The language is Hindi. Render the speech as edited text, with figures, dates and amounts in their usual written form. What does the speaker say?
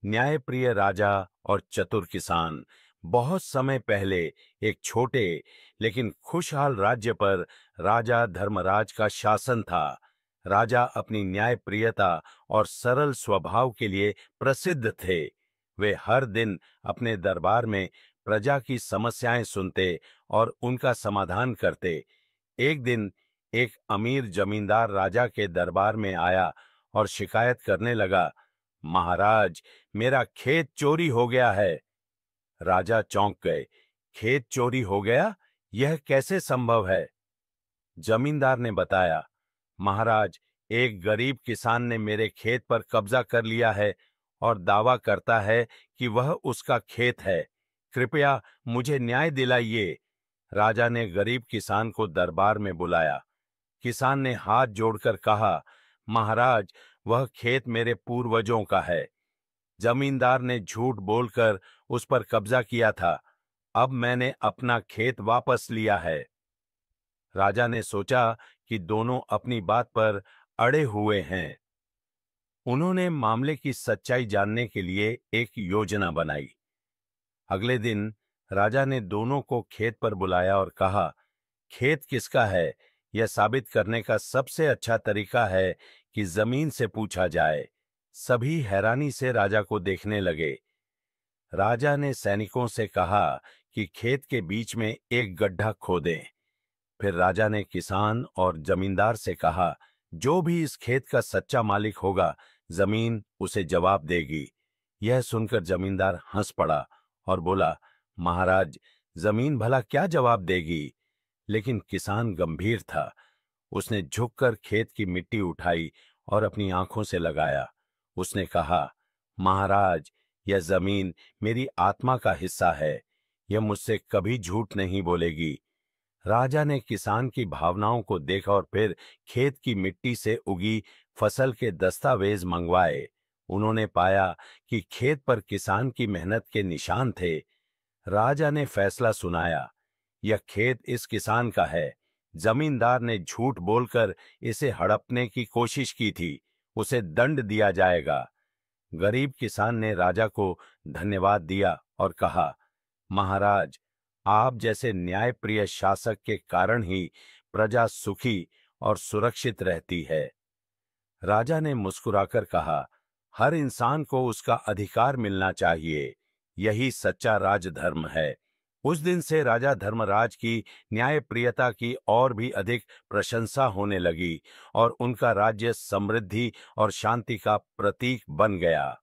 न्यायप्रिय राजा और चतुर किसान। बहुत समय पहले एक छोटे लेकिन खुशहाल राज्य पर राजा धर्मराज का शासन था। राजा अपनी न्यायप्रियता और सरल स्वभाव के लिए प्रसिद्ध थे। वे हर दिन अपने दरबार में प्रजा की समस्याएं सुनते और उनका समाधान करते। एक दिन एक अमीर जमींदार राजा के दरबार में आया और शिकायत करने लगा, महाराज, मेरा खेत चोरी हो गया है। राजा चौंक गए। खेत चोरी हो गया? यह कैसे संभव है? जमींदार ने बताया, महाराज, एक गरीब किसान ने मेरे खेत पर कब्जा कर लिया है और दावा करता है कि वह उसका खेत है। कृपया मुझे न्याय दिलाइए। राजा ने गरीब किसान को दरबार में बुलाया। किसान ने हाथ जोड़कर कहा, महाराज, वह खेत मेरे पूर्वजों का है। जमींदार ने झूठ बोलकर उस पर कब्जा किया था। अब मैंने अपना खेत वापस लिया है। राजा ने सोचा कि दोनों अपनी बात पर अड़े हुए हैं। उन्होंने मामले की सच्चाई जानने के लिए एक योजना बनाई। अगले दिन राजा ने दोनों को खेत पर बुलाया और कहा, खेत किसका है, यह साबित करने का सबसे अच्छा तरीका है कि जमीन से पूछा जाए। सभी हैरानी से राजा को देखने लगे। राजा ने सैनिकों से कहा कि खेत के बीच में एक गड्ढा खोदें। फिर राजा ने किसान और जमींदार से कहा, जो भी इस खेत का सच्चा मालिक होगा, जमीन उसे जवाब देगी। यह सुनकर जमींदार हंस पड़ा और बोला, महाराज, जमीन भला क्या जवाब देगी? लेकिन किसान गंभीर था। उसने झुककर खेत की मिट्टी उठाई और अपनी आंखों से लगाया। उसने कहा, महाराज, यह जमीन मेरी आत्मा का हिस्सा है। यह मुझसे कभी झूठ नहीं बोलेगी। राजा ने किसान की भावनाओं को देखा और फिर खेत की मिट्टी से उगी फसल के दस्तावेज मंगवाए। उन्होंने पाया कि खेत पर किसान की मेहनत के निशान थे। राजा ने फैसला सुनाया, यह खेत इस किसान का है। जमींदार ने झूठ बोलकर इसे हड़पने की कोशिश की थी। उसे दंड दिया जाएगा। गरीब किसान ने राजा को धन्यवाद दिया और कहा, महाराज, आप जैसे न्यायप्रिय शासक के कारण ही प्रजा सुखी और सुरक्षित रहती है। राजा ने मुस्कुराकर कहा, हर इंसान को उसका अधिकार मिलना चाहिए। यही सच्चा राजधर्म है। उस दिन से राजा धर्मराज की न्यायप्रियता की और भी अधिक प्रशंसा होने लगी और उनका राज्य समृद्धि और शांति का प्रतीक बन गया।